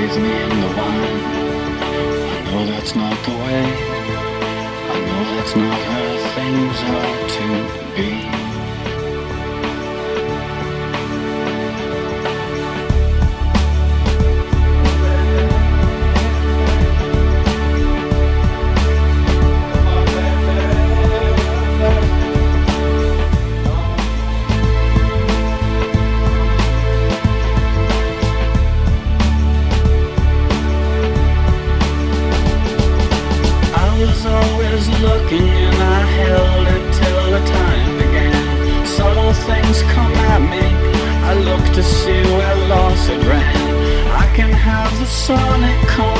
bathe me in the wine. I know that's not the way. I know that's not how things are to be. Always looking and I held it till the time began. Subtle things come at me, I look to see where loss had ran. I can have the sun, it comes